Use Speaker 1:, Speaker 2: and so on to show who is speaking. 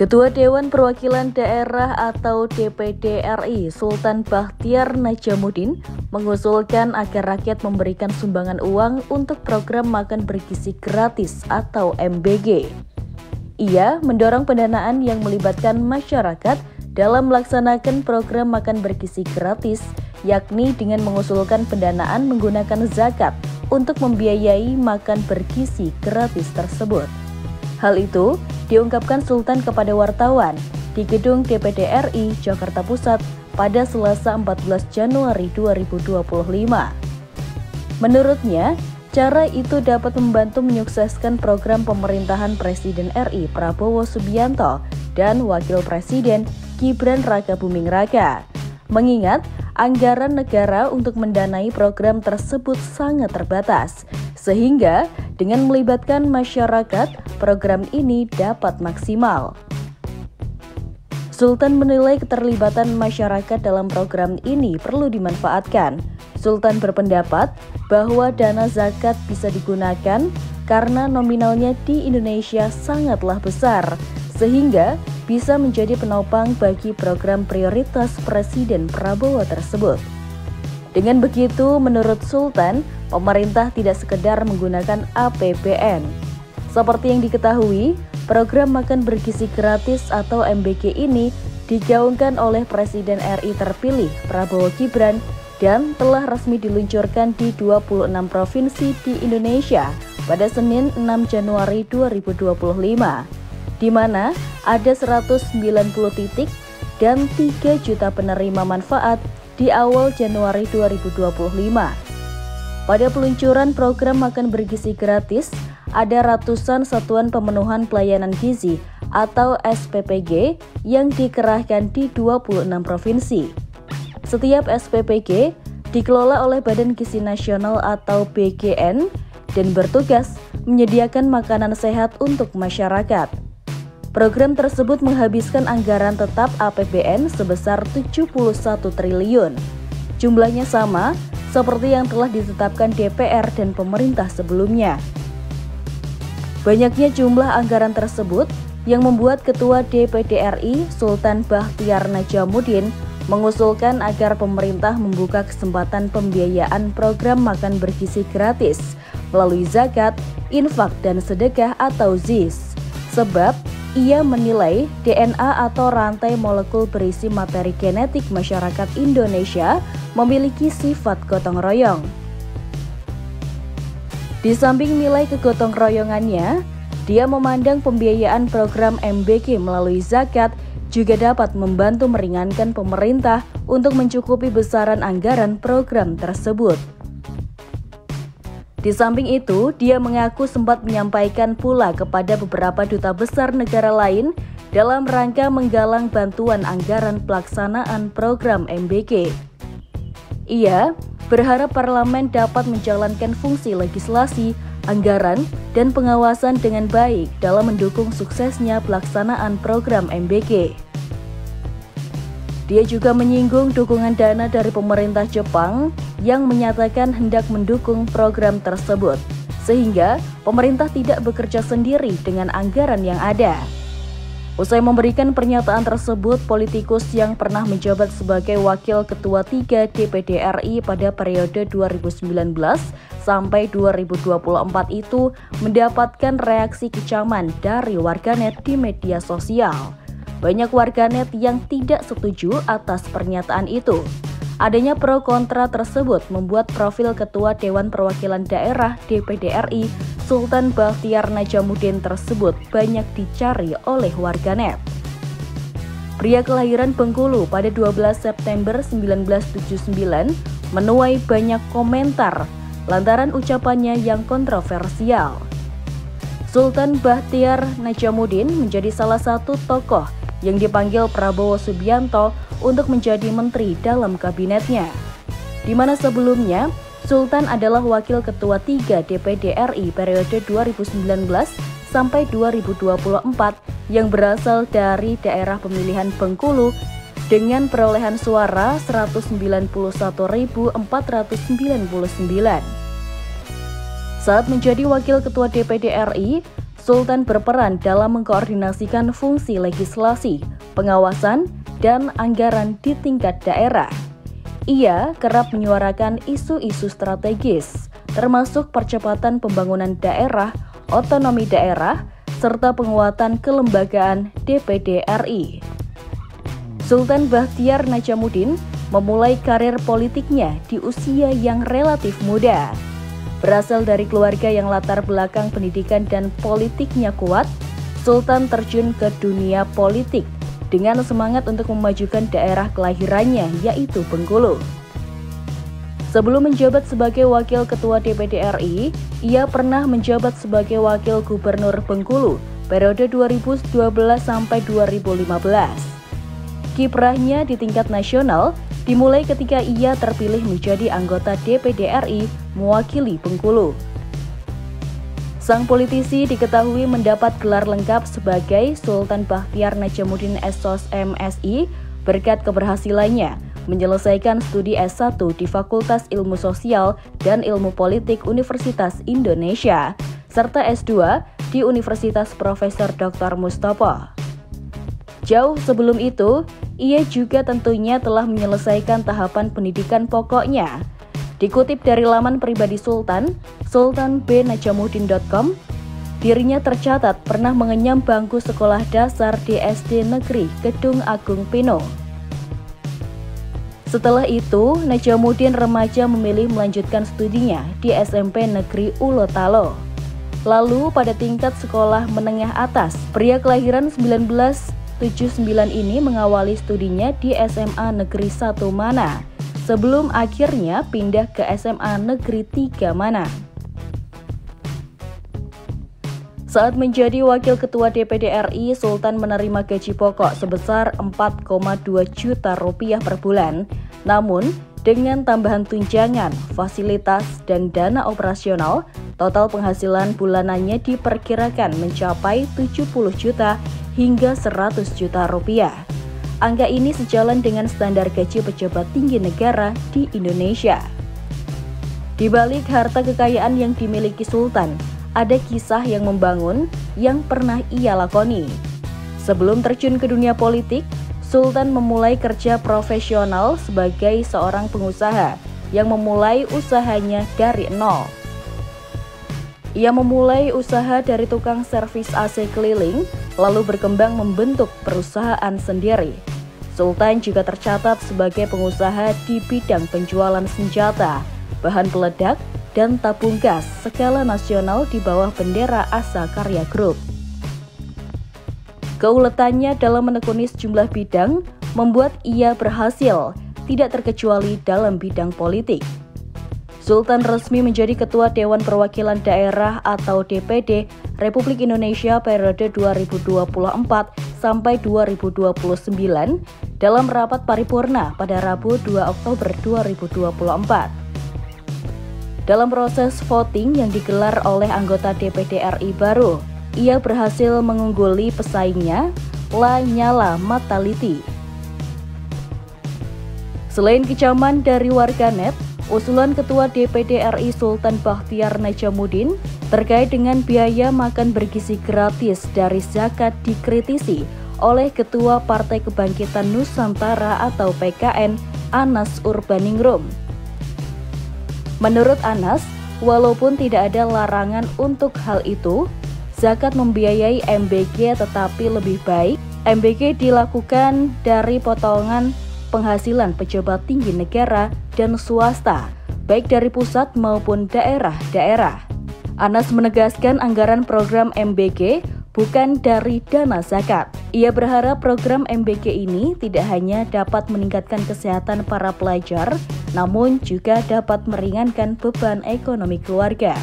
Speaker 1: Ketua Dewan Perwakilan Daerah atau DPD RI Sultan Bachtiar Najamuddin mengusulkan agar rakyat memberikan sumbangan uang untuk program makan bergizi gratis atau MBG. Ia mendorong pendanaan yang melibatkan masyarakat dalam melaksanakan program makan bergizi gratis, yakni dengan mengusulkan pendanaan menggunakan zakat untuk membiayai makan bergizi gratis tersebut. Hal itu diungkapkan Sultan kepada wartawan di Gedung DPD RI Jakarta Pusat pada Selasa 14 Januari 2025. Menurutnya, cara itu dapat membantu menyukseskan program pemerintahan Presiden RI Prabowo Subianto dan Wakil Presiden Gibran Rakabuming Raka. Mengingat anggaran negara untuk mendanai program tersebut sangat terbatas, sehingga dengan melibatkan masyarakat, program ini dapat maksimal. Sultan menilai keterlibatan masyarakat dalam program ini perlu dimanfaatkan. Sultan berpendapat bahwa dana zakat bisa digunakan karena nominalnya di Indonesia sangatlah besar, sehingga bisa menjadi penopang bagi program prioritas Presiden Prabowo tersebut. Dengan begitu, menurut Sultan, pemerintah tidak sekedar menggunakan APBN. Seperti yang diketahui, program makan bergizi gratis atau MBG ini digaungkan oleh Presiden RI terpilih Prabowo Gibran dan telah resmi diluncurkan di 26 provinsi di Indonesia pada Senin 6 Januari 2025, di mana ada 190 titik dan 3 juta penerima manfaat di awal Januari 2025. Pada peluncuran program makan bergizi gratis, ada ratusan satuan pemenuhan pelayanan gizi atau SPPG yang dikerahkan di 26 provinsi. Setiap SPPG dikelola oleh Badan Gizi Nasional atau BGN dan bertugas menyediakan makanan sehat untuk masyarakat. Program tersebut menghabiskan anggaran tetap APBN sebesar 71 triliun. Jumlahnya sama seperti yang telah ditetapkan DPR dan pemerintah sebelumnya. Banyaknya jumlah anggaran tersebut yang membuat Ketua DPD RI Sultan Bachtiar Najamuddin mengusulkan agar pemerintah membuka kesempatan pembiayaan program makan bergizi gratis melalui zakat, infak, dan sedekah atau ZIS. Sebab ia menilai DNA atau rantai molekul berisi materi genetik masyarakat Indonesia memiliki sifat gotong royong. Di samping nilai kegotong royongannya, dia memandang pembiayaan program MBG melalui zakat juga dapat membantu meringankan pemerintah untuk mencukupi besaran anggaran program tersebut. Di samping itu, dia mengaku sempat menyampaikan pula kepada beberapa duta besar negara lain dalam rangka menggalang bantuan anggaran pelaksanaan program MBG. Ia berharap parlemen dapat menjalankan fungsi legislasi, anggaran, dan pengawasan dengan baik dalam mendukung suksesnya pelaksanaan program MBG. Dia juga menyinggung dukungan dana dari pemerintah Jepang yang menyatakan hendak mendukung program tersebut, sehingga pemerintah tidak bekerja sendiri dengan anggaran yang ada. Usai memberikan pernyataan tersebut, politikus yang pernah menjabat sebagai Wakil Ketua 3 DPD RI pada periode 2019 sampai 2024 itu mendapatkan reaksi kecaman dari warganet di media sosial. Banyak warganet yang tidak setuju atas pernyataan itu. Adanya pro kontra tersebut membuat profil Ketua Dewan Perwakilan Daerah DPD RI Sultan Bachtiar Najamuddin tersebut banyak dicari oleh warganet. Pria kelahiran Bengkulu pada 12 September 1979 menuai banyak komentar lantaran ucapannya yang kontroversial. Sultan Bachtiar Najamuddin menjadi salah satu tokoh yang dipanggil Prabowo Subianto untuk menjadi menteri dalam kabinetnya, di mana sebelumnya Sultan adalah Wakil Ketua 3 DPD RI periode 2019 sampai 2024 yang berasal dari daerah pemilihan Bengkulu dengan perolehan suara 191.499. Saat menjadi Wakil Ketua DPD RI, Sultan berperan dalam mengkoordinasikan fungsi legislasi, pengawasan, dan anggaran di tingkat daerah. Ia kerap menyuarakan isu-isu strategis, termasuk percepatan pembangunan daerah, otonomi daerah, serta penguatan kelembagaan DPD RI. Sultan Bachtiar Najamuddin memulai karir politiknya di usia yang relatif muda. Berasal dari keluarga yang latar belakang pendidikan dan politiknya kuat, Sultan terjun ke dunia politik dengan semangat untuk memajukan daerah kelahirannya, yaitu Bengkulu. Sebelum menjabat sebagai Wakil Ketua DPD RI, ia pernah menjabat sebagai Wakil Gubernur Bengkulu periode 2012 sampai 2015. Kiprahnya di tingkat nasional dimulai ketika ia terpilih menjadi anggota DPD RI mewakili Bengkulu. Sang politisi diketahui mendapat gelar lengkap sebagai Sultan Bachtiar Najamuddin SOS MSI berkat keberhasilannya menyelesaikan studi S1 di Fakultas Ilmu Sosial dan Ilmu Politik Universitas Indonesia, serta S2 di Universitas Profesor Dr. Mustopo. Jauh sebelum itu, ia juga tentunya telah menyelesaikan tahapan pendidikan pokoknya. Dikutip dari laman pribadi Sultan, sultanbnajamuddin.com, dirinya tercatat pernah mengenyam bangku sekolah dasar di SD Negeri Kedung Agung Pino. Setelah itu, Najamuddin remaja memilih melanjutkan studinya di SMP Negeri Ulotalo. Lalu pada tingkat sekolah menengah atas, pria kelahiran 1979 ini mengawali studinya di SMA Negeri 1 Mana, sebelum akhirnya pindah ke SMA Negeri 3 Mana. Saat menjadi Wakil Ketua DPD RI, Sultan menerima gaji pokok sebesar 4,2 juta rupiah per bulan. Namun, dengan tambahan tunjangan, fasilitas, dan dana operasional, total penghasilan bulanannya diperkirakan mencapai 70 juta hingga 100 juta rupiah. Angka ini sejalan dengan standar gaji pejabat tinggi negara di Indonesia. Di balik harta kekayaan yang dimiliki Sultan, ada kisah yang membangun yang pernah ia lakoni. Sebelum terjun ke dunia politik, Sultan memulai kerja profesional sebagai seorang pengusaha yang memulai usahanya dari nol. Ia memulai usaha dari tukang servis AC keliling, lalu berkembang membentuk perusahaan sendiri. Sultan juga tercatat sebagai pengusaha di bidang penjualan senjata, bahan peledak, dan tabung gas skala nasional di bawah bendera Asa Karya Group. Keuletannya dalam menekuni sejumlah bidang membuat ia berhasil, tidak terkecuali dalam bidang politik. Sultan resmi menjadi Ketua Dewan Perwakilan Daerah atau DPD Republik Indonesia periode 2024 sampai 2029 dalam rapat paripurna pada Rabu 2 Oktober 2024. Dalam proses voting yang digelar oleh anggota DPD RI baru, ia berhasil mengungguli pesaingnya, Lanyala Mataliti. Selain kecaman dari warganet, usulan Ketua DPD RI Sultan Bachtiar Najamuddin terkait dengan biaya makan bergizi gratis dari zakat dikritisi oleh Ketua Partai Kebangkitan Nusantara atau PKN, Anas Urbaningrum. Menurut Anas, walaupun tidak ada larangan untuk hal itu, zakat membiayai MBG tetapi lebih baik MBG dilakukan dari potongan penghasilan pejabat tinggi negara dan swasta, baik dari pusat maupun daerah-daerah. Anas menegaskan anggaran program MBG bukan dari dana zakat. Ia berharap program MBG ini tidak hanya dapat meningkatkan kesehatan para pelajar, namun juga dapat meringankan beban ekonomi keluarga.